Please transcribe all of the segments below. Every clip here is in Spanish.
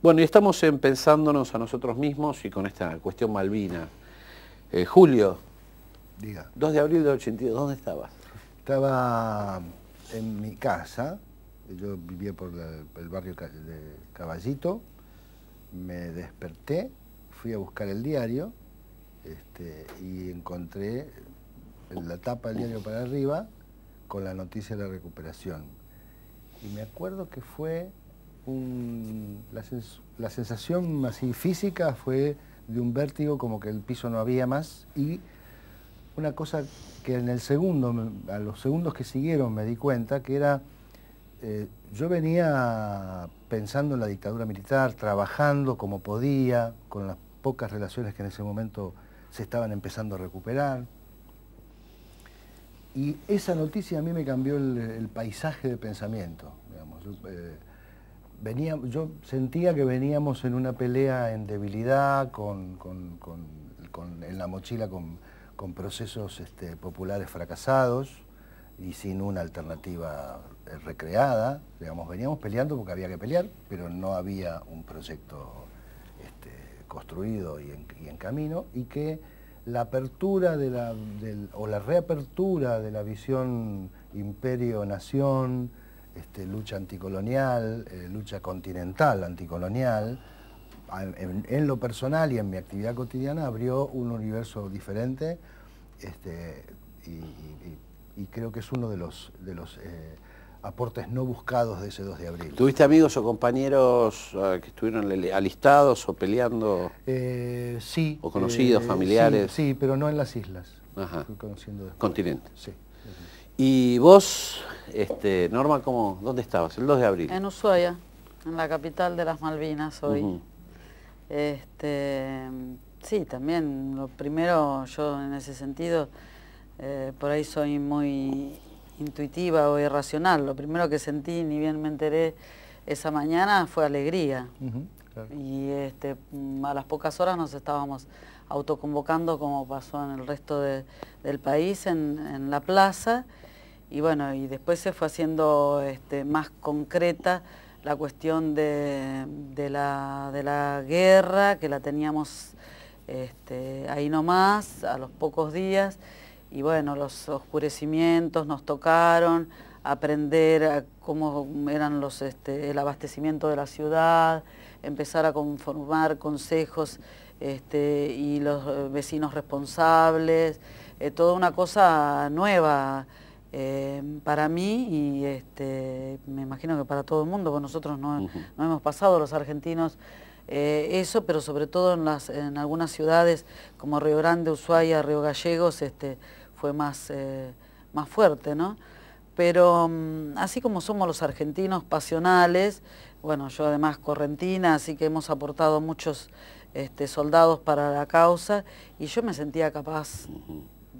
Bueno, y estamos pensándonos a nosotros mismos y con esta cuestión Malvina. Julio, Diga. 2 de abril del 82, ¿dónde estabas? Estaba en mi casa, yo vivía por el barrio de Caballito, me desperté, fui a buscar el diario y encontré la tapa del diario para arriba con la noticia de la recuperación. Y me acuerdo que fue la sensación así física fue de un vértigo, como que el piso no había más, y una cosa que en el segundo, a los segundos que siguieron me di cuenta que era, yo venía pensando en la dictadura militar, trabajando como podía, con las pocas relaciones que en ese momento se estaban empezando a recuperar. Y esa noticia a mí me cambió el paisaje de pensamiento, digamos. Yo sentía que veníamos en una pelea en debilidad, en la mochila con procesos populares fracasados y sin una alternativa recreada. Digamos, veníamos peleando porque había que pelear, pero no había un proyecto construido y en camino, y que la apertura o la reapertura de la visión imperio-nación, lucha anticolonial, lucha continental anticolonial, en lo personal y en mi actividad cotidiana abrió un universo diferente, y creo que es uno de los aportes no buscados de ese 2 de abril. ¿Tuviste amigos o compañeros que estuvieron alistados o peleando? Sí. ¿O conocidos, familiares? Sí, pero no en las islas. Ajá. Fui conociendo después. Continente. Sí. ¿Y vos, Norma, dónde estabas? El 2 de abril. En Ushuaia, en la capital de las Malvinas hoy. Sí, también, lo primero, yo en ese sentido, por ahí soy muy intuitiva o irracional. Lo primero que sentí, ni bien me enteré esa mañana, fue alegría. Claro. Y a las pocas horas nos estábamos autoconvocando, como pasó en el resto del país, en la plaza. Y bueno, y después se fue haciendo más concreta la cuestión de la guerra, que la teníamos ahí nomás, a los pocos días. Y bueno, los oscurecimientos nos tocaron, aprender a cómo eran el abastecimiento de la ciudad, empezar a conformar consejos y los vecinos responsables, toda una cosa nueva para mí y me imagino que para todo el mundo, porque nosotros no hemos pasado, los argentinos, eso, pero sobre todo en algunas ciudades como Río Grande, Ushuaia, Río Gallegos, fue más fuerte, ¿no? Pero así como somos los argentinos pasionales, bueno, yo además correntina, así que hemos aportado muchos soldados para la causa, y yo me sentía capaz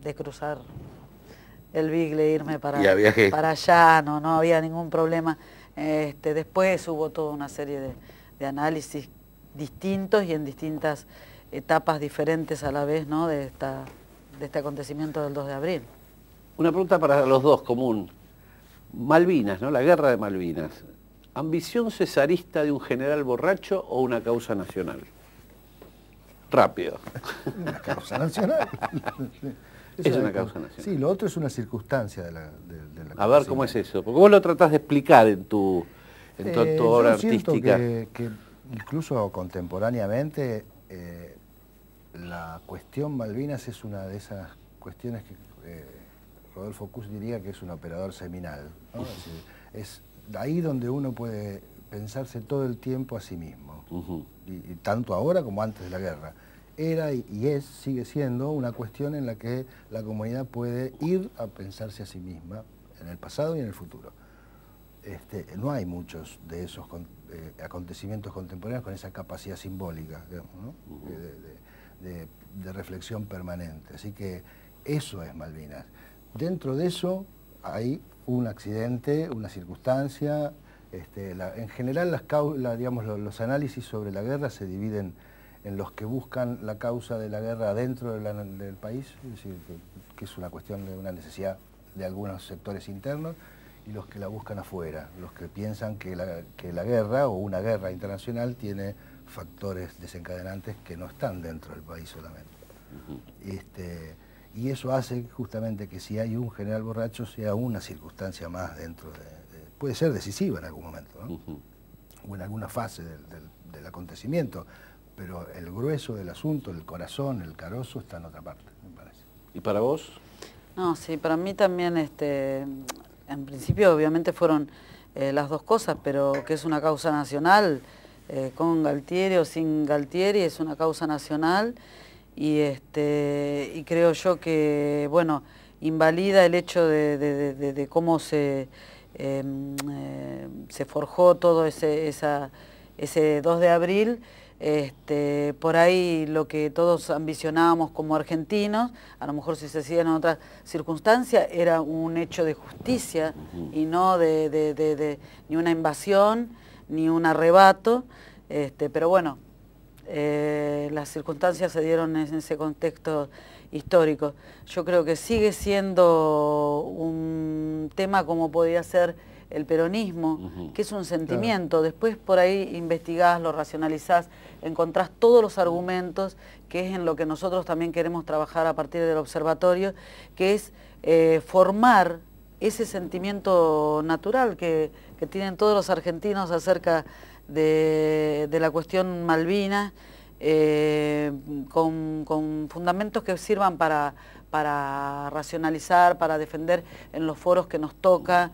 de cruzar el Bigle e irme para allá, no había ningún problema. Después hubo toda una serie de análisis distintos y en distintas etapas diferentes a la vez, ¿no?, de este acontecimiento del 2 de abril. Una pregunta para los dos común. Malvinas, ¿no? La guerra de Malvinas. ¿Ambición cesarista de un general borracho o una causa nacional? Rápido. Una causa nacional. Es una causa nacional. Sí, lo otro es una circunstancia de la A ver cómo es eso, porque vos lo tratás de explicar en tu obra yo siento artística. Que incluso contemporáneamente la cuestión Malvinas es una de esas cuestiones que Rodolfo Kusch diría que es un operador seminal, ¿no? Es ahí donde uno puede pensarse todo el tiempo a sí mismo, y tanto ahora como antes de la guerra. Era y sigue siendo una cuestión en la que la comunidad puede ir a pensarse a sí misma en el pasado y en el futuro. No hay muchos de esos acontecimientos contemporáneos con esa capacidad simbólica, digamos, ¿no? de reflexión permanente. Así que eso es Malvinas. Dentro de eso hay un accidente, una circunstancia. En general digamos, los análisis sobre la guerra se dividen en los que buscan la causa de la guerra dentro del país, es decir, que es una cuestión de una necesidad de algunos sectores internos, y los que la buscan afuera, los que piensan que la guerra o una guerra internacional tiene factores desencadenantes que no están dentro del país solamente. Y eso hace justamente que si hay un general borracho sea una circunstancia más dentro puede ser decisiva en algún momento, ¿no? O en alguna fase del acontecimiento, pero el grueso del asunto, el corazón, el carozo está en otra parte, me parece. ¿Y para vos? No, sí, para mí también, en principio obviamente fueron las dos cosas, pero que es una causa nacional, con Galtieri o sin Galtieri, es una causa nacional. Y creo yo que, bueno, invalida el hecho de cómo se forjó todo ese 2 de abril. Por ahí lo que todos ambicionábamos como argentinos, a lo mejor si se hacía en otras circunstancias, era un hecho de justicia y no ni una invasión, ni un arrebato, pero bueno, las circunstancias se dieron en ese contexto histórico. Yo creo que sigue siendo un tema como podía ser el peronismo, que es un sentimiento. Claro. Después por ahí investigás, lo racionalizás, encontrás todos los argumentos, que es en lo que nosotros también queremos trabajar a partir del observatorio, que es formar ese sentimiento natural que tienen todos los argentinos acerca de la cuestión Malvinas, con fundamentos que sirvan para racionalizar, para defender en los foros que nos toca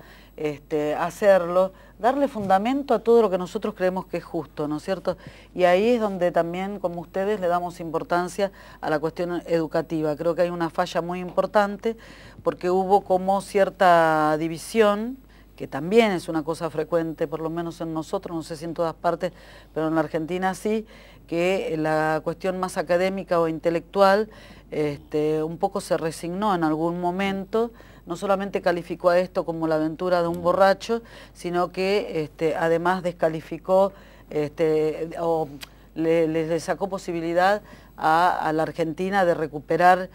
hacerlo, darle fundamento a todo lo que nosotros creemos que es justo, ¿no es cierto? Y ahí es donde también, como ustedes, le damos importancia a la cuestión educativa. Creo que hay una falla muy importante porque hubo como cierta división, que también es una cosa frecuente, por lo menos en nosotros, no sé si en todas partes, pero en la Argentina sí, que la cuestión más académica o intelectual un poco se resignó en algún momento, no solamente calificó a esto como la aventura de un borracho, sino que además descalificó o le sacó posibilidad a la Argentina de recuperar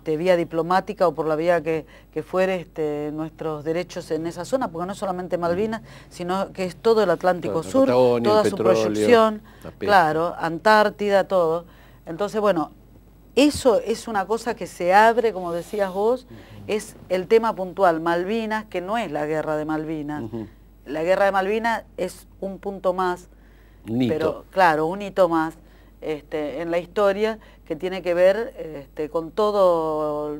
vía diplomática o por la vía que fuere nuestros derechos en esa zona, porque no es solamente Malvinas, sino que es todo el Atlántico Sur, Patagonia, toda su proyección, claro, Antártida, todo. Entonces, bueno, eso es una cosa que se abre, como decías vos, es el tema puntual, Malvinas, que no es la guerra de Malvinas. La guerra de Malvinas es un punto más, pero claro, un hito más en la historia que tiene que ver con todo,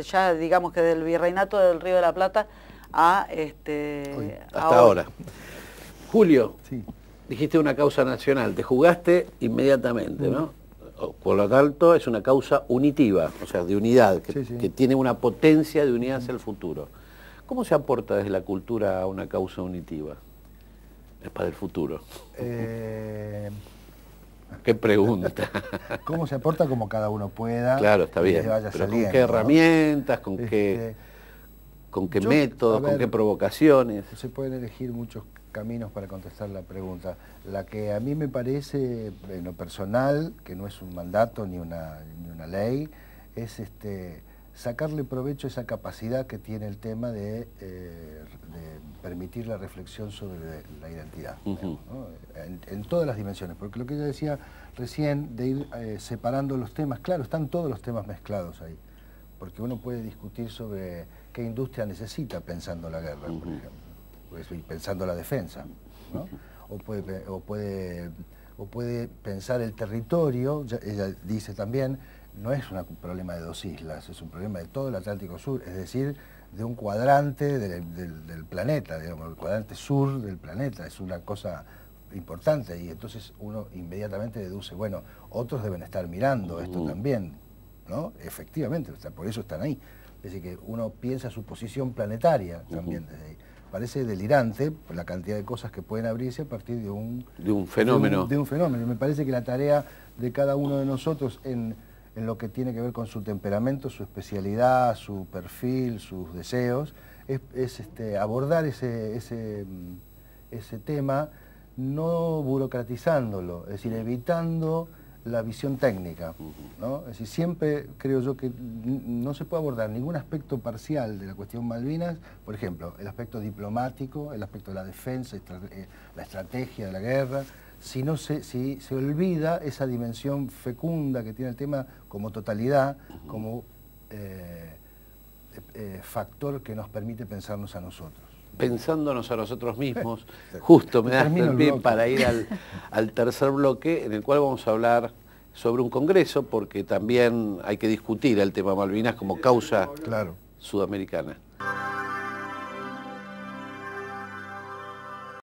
ya digamos que del virreinato del Río de la Plata a hasta ahora. Julio, sí. Dijiste una causa nacional, te jugaste inmediatamente, ¿no? Por lo tanto, es una causa unitiva, o sea, de unidad, que tiene una potencia de unidad hacia el futuro. ¿Cómo se aporta desde la cultura a una causa unitiva? Es para el futuro. Qué pregunta. ¿Cómo se aporta? Como cada uno pueda. Claro, está bien. Pero saliendo, ¿con qué herramientas? ¿Con qué métodos? ¿Con qué provocaciones? Se pueden elegir muchos caminos para contestar la pregunta. La que a mí me parece, en lo personal, que no es un mandato ni una ley, es sacarle provecho a esa capacidad que tiene el tema de permitir la reflexión sobre la identidad, ¿no? En todas las dimensiones, porque lo que ella decía recién, de ir separando los temas, claro, están todos los temas mezclados ahí, porque uno puede discutir sobre qué industria necesita pensando la guerra, por ejemplo, y pensando la defensa, ¿no? O puede pensar el territorio, ella dice también, no es un problema de dos islas, es un problema de todo el Atlántico Sur, es decir, de un cuadrante del planeta, digamos, el cuadrante sur del planeta, es una cosa importante y entonces uno inmediatamente deduce, bueno, otros deben estar mirando esto también, ¿no? Efectivamente, o sea, por eso están ahí. Es decir, que uno piensa su posición planetaria también desde ahí. Parece delirante la cantidad de cosas que pueden abrirse a partir de un fenómeno. De un fenómeno. Me parece que la tarea de cada uno de nosotros en lo que tiene que ver con su temperamento, su especialidad, su perfil, sus deseos, es abordar ese tema no burocratizándolo, es decir, evitando la visión técnica, ¿no? Es decir, siempre creo yo que no se puede abordar ningún aspecto parcial de la cuestión Malvinas, por ejemplo, el aspecto diplomático, el aspecto de la defensa, la estrategia de la guerra, si se olvida esa dimensión fecunda que tiene el tema como totalidad, como factor que nos permite pensarnos a nosotros. Pensándonos a nosotros mismos, justo me das el pie para ir al tercer bloque, en el cual vamos a hablar sobre un congreso, porque también hay que discutir el tema Malvinas como causa sudamericana.